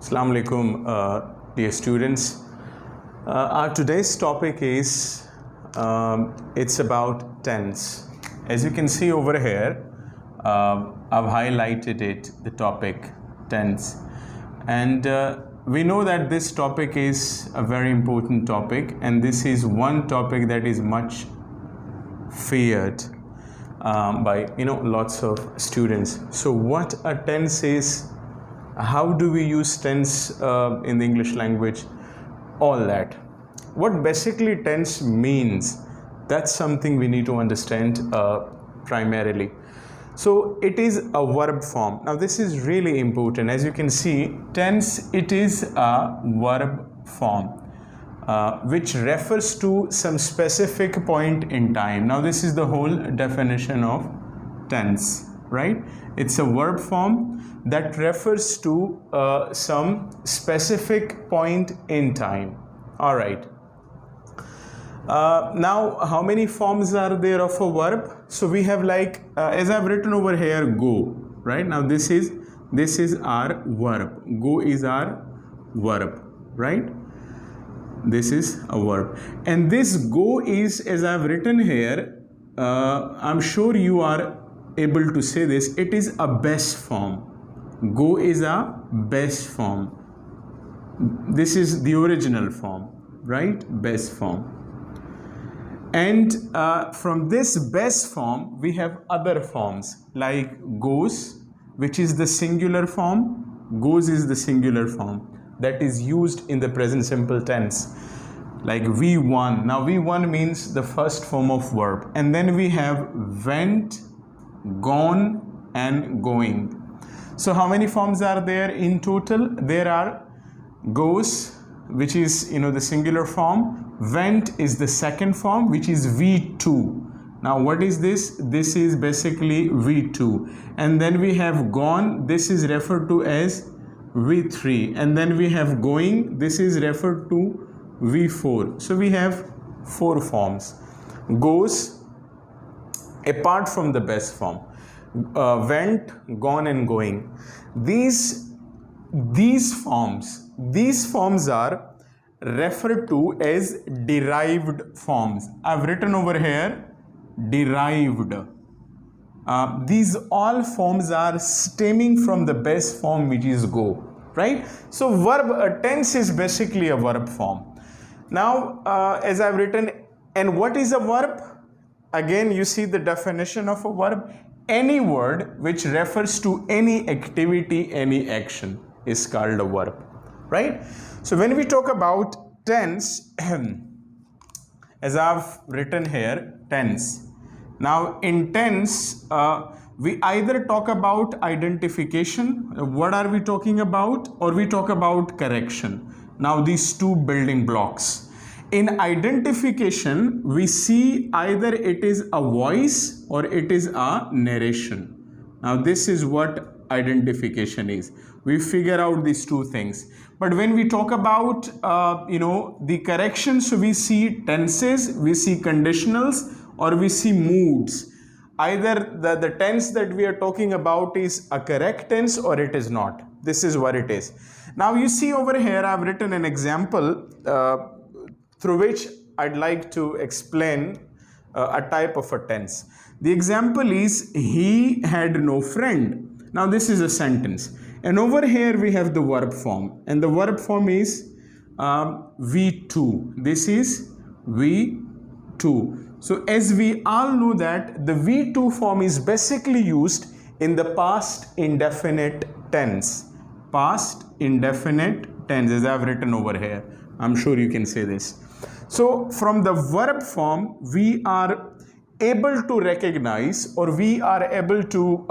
Assalamu alaikum, dear students. Our today's topic is it's about tense. As you can see over here, I've highlighted it, the topic tense, and we know that this topic is a very important topic, and this is one topic that is much feared by lots of students. So what a tense is, how do we use tense in the English language, all that. What basically tense means, that's something we need to understand primarily. So it is a verb form. Now this is really important. As you can see, tense, it is a verb form which refers to some specific point in time. Now this is the whole definition of tense, right? It's a verb form that refers to some specific point in time. All right. Now, how many forms are there of a verb? So we have as I've written over here, go, right? Now this is our verb. Go is our verb, right? This is a verb. And this go is, as I've written here, I'm sure you are able to say this, it is a base form. Go is a base form. This is the original form, right? Base form. And from this base form, we have other forms like goes, which is the singular form. Goes is the singular form that is used in the present simple tense. Like V1. Now V1 means the first form of verb. And then we have went, gone, and going. So how many forms are there in total? There are goes, which is the singular form. Went is the second form, which is V2. Now what is this? This is basically V2. And then we have gone. This is referred to as V3. And then we have going. This is referred to V4. So we have four forms. Goes, apart from the base form. Went, gone, and going. These forms are referred to as derived forms. I've written over here derived. These all forms are stemming from the base form, which is go, right? So verb tense is basically a verb form. Now as I've written, and what is a verb? Again, you see the definition of a verb. Any word which refers to any activity, any action is called a verb, right? So when we talk about tense, as I've written here, tense. Now in tense, we either talk about identification, what are we talking about, or we talk about correction. Now these two building blocks. In identification, we see either it is a voice or it is a narration. Now this is what identification is. We figure out these two things. But when we talk about the corrections, so we see tenses, we see conditionals, or we see moods. Either the tense that we are talking about is a correct tense or it is not. This is what it is. Now you see over here, I've written an example through which I'd like to explain a type of a tense. The example is, he had no friend. Now this is a sentence. And over here we have the verb form. And the verb form is V2. This is V2. So as we all know that the V2 form is basically used in the past indefinite tense. Past indefinite tense, as I've written over here. I'm sure you can say this. So from the verb form, we are able to recognize, or we are able to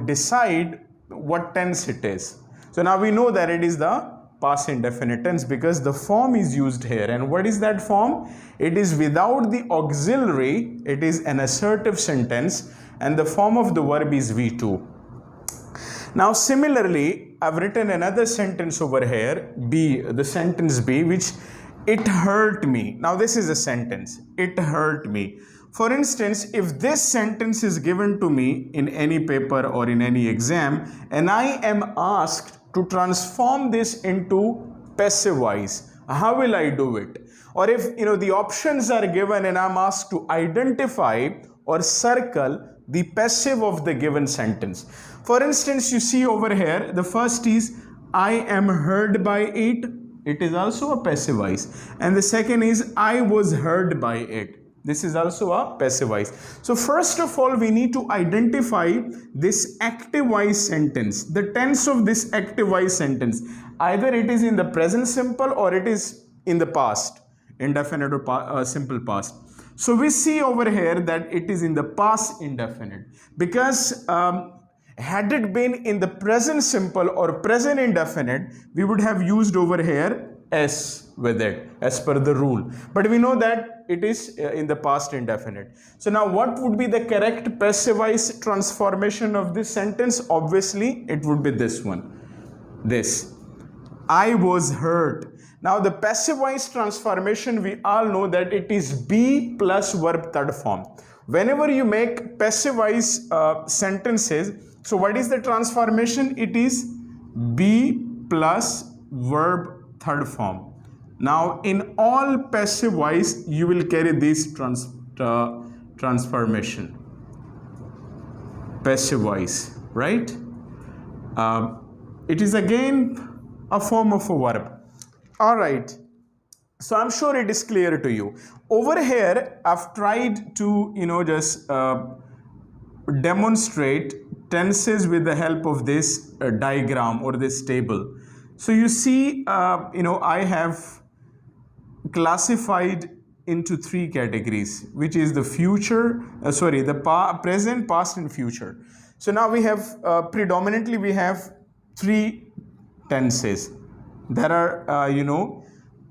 decide what tense it is. So now we know that it is the past indefinite tense because the form is used here. And what is that form? It is without the auxiliary. It is an assertive sentence, and the form of the verb is V2. Now similarly, I've written another sentence over here, B, the sentence B, which it hurt me. Now this is a sentence. It hurt me. For instance, if this sentence is given to me in any paper or in any exam, and I am asked to transform this into passive voice. How will I do it? Or if the options are given and I'm asked to identify or circle the passive of the given sentence. For instance, you see over here, the first is I am heard by it. It is also a passive voice. And the second is I was heard by it. This is also a passive voice. So first of all, we need to identify this active voice sentence, the tense of this active voice sentence. Either it is in the present simple or it is in the past, indefinite or simple past. So we see over here that it is in the past indefinite, because had it been in the present simple or present indefinite, we would have used over here S with it as per the rule. But we know that it is in the past indefinite. So now what would be the correct passive voice transformation of this sentence? Obviously, it would be this one. This. I was hurt. Now the passive voice transformation, we all know that it is be plus verb third form. Whenever you make passive voice sentences, so what is the transformation? It is be plus verb third form. Now in all passive voice, you will carry this transformation. Passive voice, right? It is again a form of a verb. All right. So I'm sure it is clear to you. Over here, I've tried to, just demonstrate tenses with the help of this diagram or this table. So you see, I have classified into three categories, which is the future, present, past, and future. So now we have, predominantly we have three tenses. There are,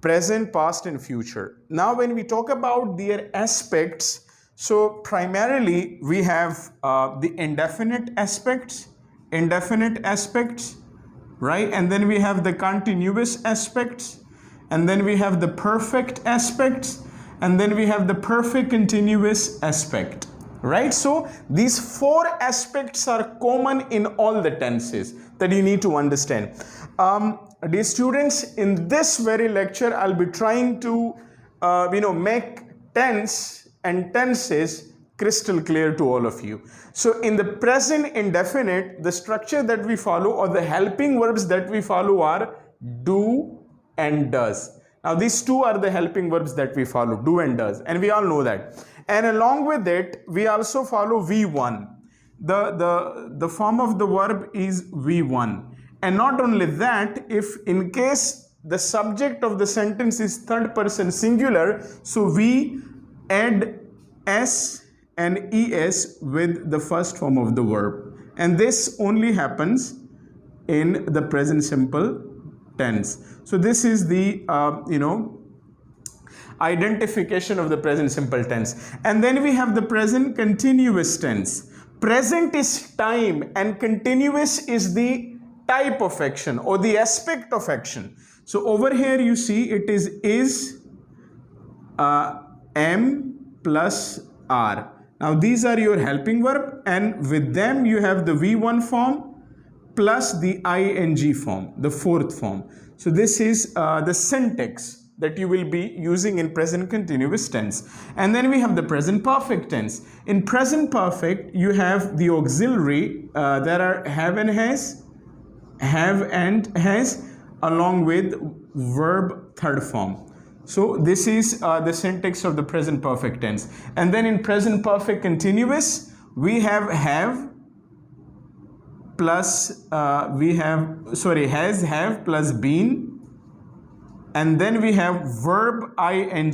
present, past, and future. Now when we talk about their aspects, so primarily we have the indefinite aspects, right? And then we have the continuous aspects, and then we have the perfect aspects, and then we have the perfect continuous aspect, right? So these four aspects are common in all the tenses that you need to understand. Dear students, in this very lecture, I'll be trying to, make tense and tenses crystal clear to all of you. So in the present indefinite, the structure that we follow or the helping verbs that we follow are do and does. Now these two are the helping verbs that we follow, do and does, and we all know that. And along with it, we also follow V1. The form of the verb is V1. And not only that, if in case the subject of the sentence is third person singular, so we add S and ES with the first form of the verb. And this only happens in the present simple tense. So this is the, identification of the present simple tense. And then we have the present continuous tense. Present is time and continuous is the type of action or the aspect of action. So over here you see it is M plus R. Now these are your helping verb, and with them you have the V1 form plus the ing form, the fourth form. So this is the syntax that you will be using in present continuous tense. And then we have the present perfect tense. In present perfect, you have the auxiliary that are have and has, along with verb third form. So this is the syntax of the present perfect tense. And then in present perfect continuous, we have plus has, have plus been, and then we have verb ing.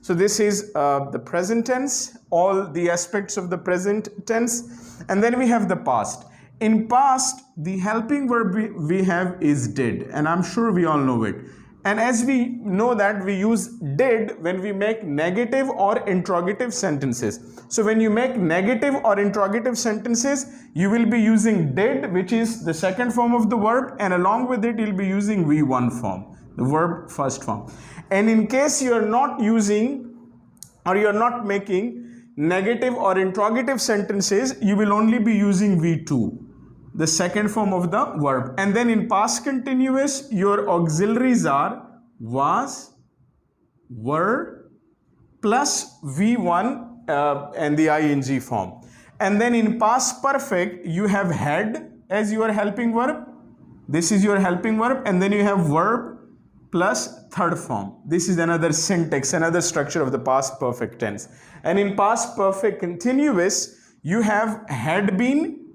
So this is the present tense, all the aspects of the present tense. And then we have the past. In past, the helping verb we have is did, and I'm sure we all know it. And as we know that we use did when we make negative or interrogative sentences. So when you make negative or interrogative sentences, you will be using did, which is the second form of the verb, and along with it you'll be using V1 form, the verb first form. And in case you are not using or you are not making negative or interrogative sentences, you will only be using V2. the second form of the verb. And then in past continuous, your auxiliaries are was, were, plus V1 and the ing form. And then in past perfect, you have had as your helping verb. This is your helping verb, and then you have verb plus third form. This is another syntax, another structure of the past perfect tense. And in past perfect continuous, you have had been,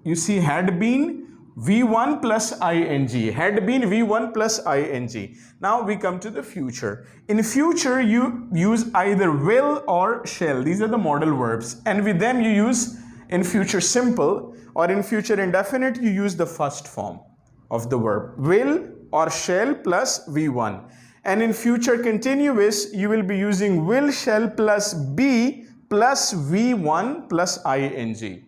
you see had been, V1 plus ing, had been V1 plus ing. Now we come to the future. In future, you use either will or shall. These are the modal verbs. And with them you use in future simple, or in future indefinite, you use the first form of the verb, will or shall plus V1. And in future continuous, you will be using will, shall plus be plus V1 plus ing.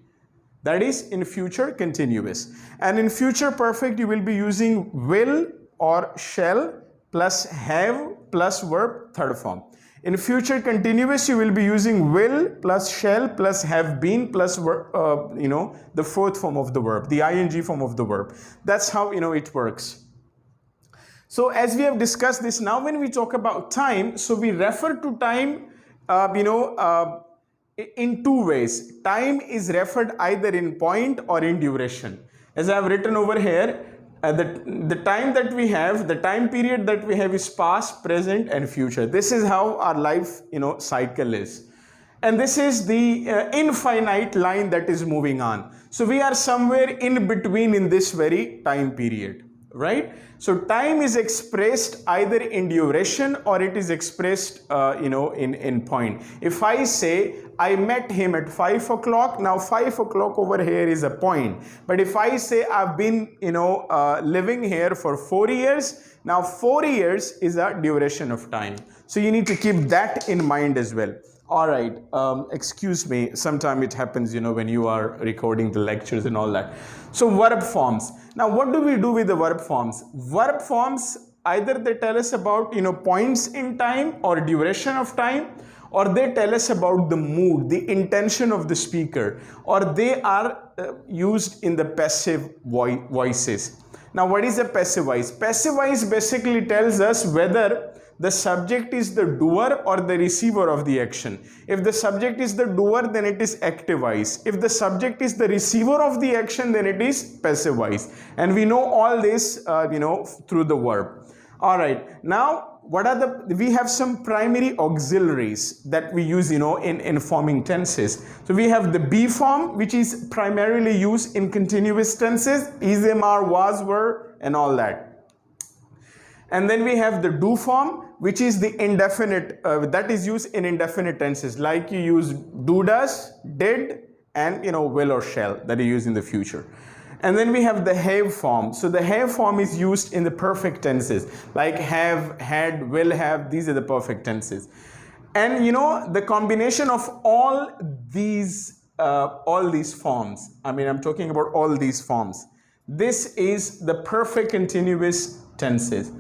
That is in future continuous. And in future perfect, you will be using will or shall plus have plus verb third form. In future continuous, you will be using will plus shall plus have been plus the fourth form of the verb, the ing form of the verb. That's how it works. So as we have discussed this, now when we talk about time, so we refer to time in two ways. Time is referred either in point or in duration. As I have written over here, the time that we have, the time period that we have is past, present and future. This is how our life cycle is. And this is the infinite line that is moving on. So we are somewhere in between in this very time period, right? So time is expressed either in duration or it is expressed in point. If I say I met him at 5 o'clock, now 5 o'clock over here is a point. But if I say I've been living here for 4 years, now 4 years is a duration of time. So you need to keep that in mind as well. All right, excuse me, sometime it happens, when you are recording the lectures and all that. So verb forms. Now what do we do with the verb forms? Verb forms, either they tell us about, points in time or duration of time, or they tell us about the mood, the intention of the speaker, or they are used in the passive voices. Now what is a passive voice? Passive voice basically tells us whether the subject is the doer or the receiver of the action. If the subject is the doer, then it is active voice. If the subject is the receiver of the action, then it is passive voice. And we know all this, through the verb. All right. Now, we have some primary auxiliaries that we use, in forming tenses. So we have the be form, which is primarily used in continuous tenses, is, am, are, was, were, and all that. And then we have the do form, which is the indefinite, that is used in indefinite tenses, like you use do, does, did, and will or shall, that you use in the future. And then we have the have form. So the have form is used in the perfect tenses, like have, had, will have. These are the perfect tenses. And the combination of all these forms, I'm talking about all these forms. This is the perfect continuous tenses.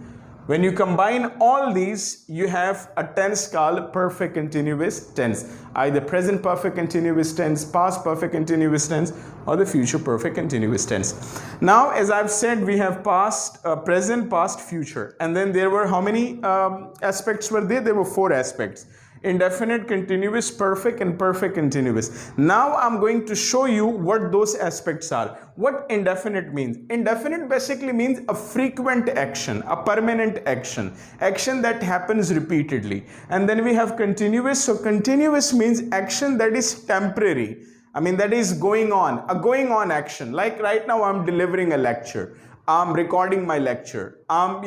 When you combine all these, you have a tense called perfect continuous tense. Either present perfect continuous tense, past perfect continuous tense, or the future perfect continuous tense. Now, as I've said, we have past, present, past, future. And then there were how many aspects were there? There were 4 aspects. Indefinite, continuous, perfect, and perfect continuous. Now I'm going to show you what those aspects are. What indefinite means? Indefinite basically means a frequent action, a permanent action, action that happens repeatedly. And then we have continuous. So continuous means action that is temporary. That is going on, a going on action. Like right now I'm delivering a lecture. I'm recording my lecture. I'm,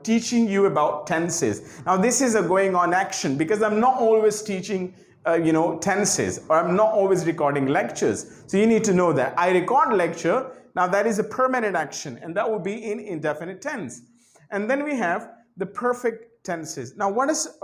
teaching you about tenses. Now this is a going on action because I'm not always teaching, tenses, or I'm not always recording lectures. So you need to know that I record lecture. Now that is a permanent action, and that will be in indefinite tense. And then we have the perfect tenses. Now what does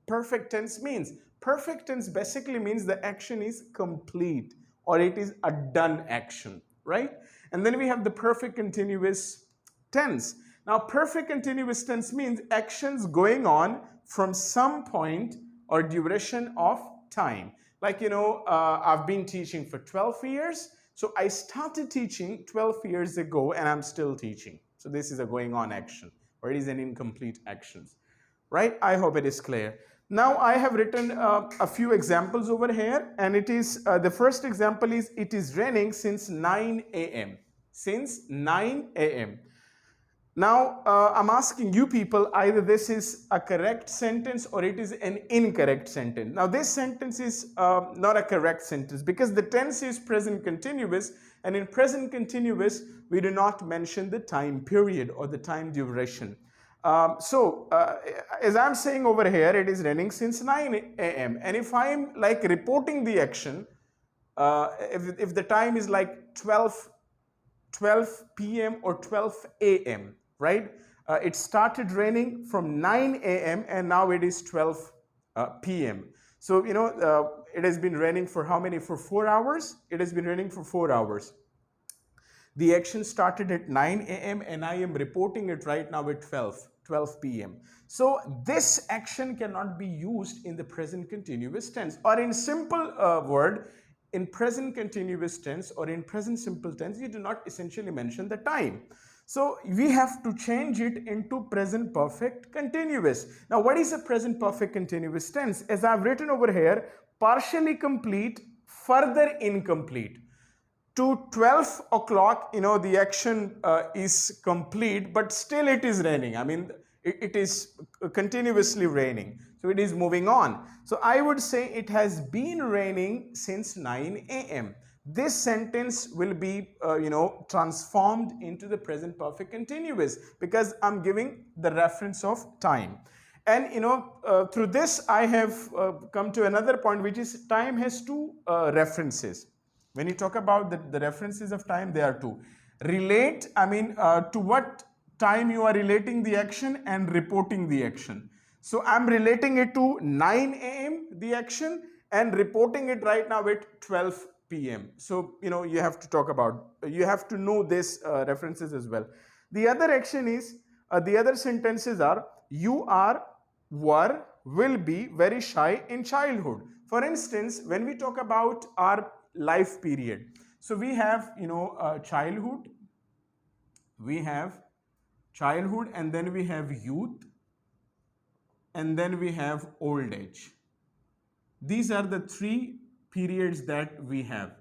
perfect tense means? Perfect tense basically means the action is complete, or it is a done action, right? And then we have the perfect continuous tense. Now, perfect continuous tense means actions going on from some point or duration of time. Like, I've been teaching for 12 years. So I started teaching 12 years ago and I'm still teaching. So this is a going on action, or it is an incomplete action, right? I hope it is clear. Now I have written a few examples over here, and it is the first example is it is raining since 9 a.m. Since 9 a.m. Now, I'm asking you people, either this is a correct sentence or it is an incorrect sentence. Now, this sentence is not a correct sentence because the tense is present continuous, and in present continuous, we do not mention the time period or the time duration. As I'm saying over here, it is running since 9 a.m. And if I'm like reporting the action, if the time is like 12 p.m. or 12 a.m., right? It started raining from 9 a.m. and now it is 12 p.m. So, it has been raining for how many? For 4 hours? It has been raining for 4 hours. The action started at 9 a.m. and I am reporting it right now at 12 p.m. So this action cannot be used in the present continuous tense, or in simple word, in present continuous tense or in present simple tense, you do not essentially mention the time. So we have to change it into present perfect continuous. Now, what is a present perfect continuous tense? As I've written over here, partially complete, further incomplete. To 12 o'clock, the action is complete, but still it is raining. I mean, it is continuously raining. So it is moving on. So I would say it has been raining since 9 a.m. This sentence will be, transformed into the present perfect continuous because I'm giving the reference of time. And through this, I have come to another point, which is time has two references. When you talk about the references of time, there are two. Relate, I mean, to what time you are relating the action and reporting the action. So I'm relating it to 9 a.m. the action and reporting it right now at 12 p.m. So, you have to talk about, you have to know this references as well. The other action is, the other sentences are, you are, were, will be very shy in childhood. For instance, when we talk about our life period, so we have childhood, we have childhood, and then we have youth, and then we have old age. These are the three periods that we have.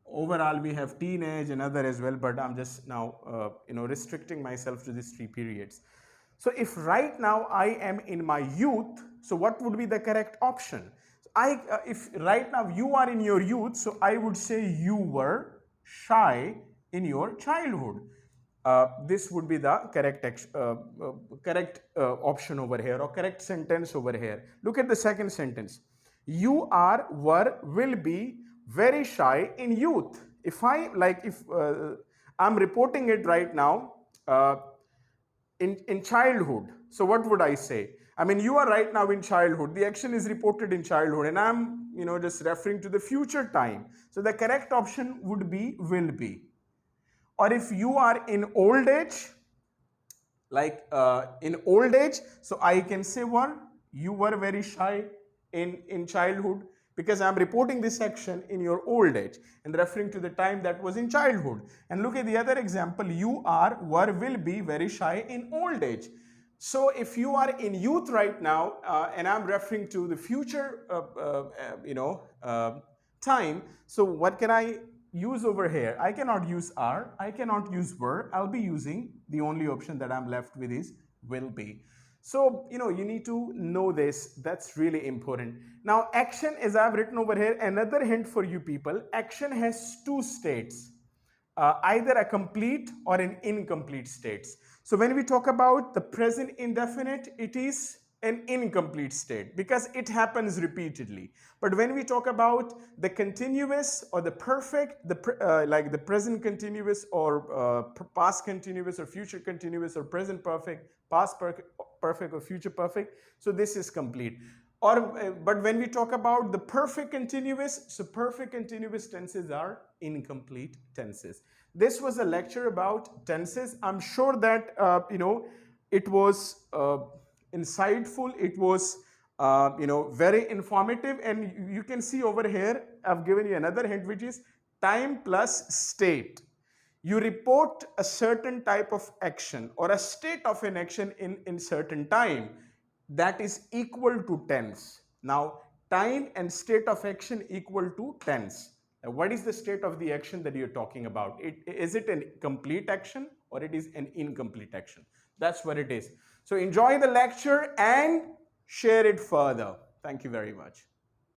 Overall, we have teenage and other as well, but I'm just now restricting myself to these three periods. So if right now I am in my youth, so what would be the correct option? If right now you are in your youth, so I would say you were shy in your childhood. This would be the correct option over here, or correct sentence over here. Look at the second sentence. You are, were, will be very shy in youth. If I'm reporting it right now in childhood, so what would I say? I mean, you are right now in childhood. The action is reported in childhood, and I'm just referring to the future time. So the correct option would be will be. Or if you are in old age, in old age, so I can say you were very shy in childhood, because I'm reporting this action in your old age and referring to the time that was in childhood. And look at the other example, you are, were, will be very shy in old age. So if you are in youth right now, and I'm referring to the future time, so what can I use over here? I cannot use are, I cannot use were. I'll be using the only option that I'm left with is will be. So, you need to know this. That's really important. Now, action, as I've written over here, another hint for you people, action has two states, either a complete or an incomplete states. So when we talk about the present indefinite, it is an incomplete state because it happens repeatedly. But when we talk about the continuous or the perfect, like the present continuous or past continuous or future continuous or present perfect, past perfect or future perfect, so this is complete. But when we talk about the perfect continuous, so perfect continuous tenses are incomplete tenses. This was a lecture about tenses. I'm sure that it was insightful. It was very informative, and you can see over here I've given you another hint, which is time plus state. You report a certain type of action or a state of an action in certain time, that is equal to tense. Now, time and state of action equal to tense. Now, what is the state of the action that you're talking about? Is it a complete action or it is an incomplete action? That's what it is. So enjoy the lecture and share it further. Thank you very much.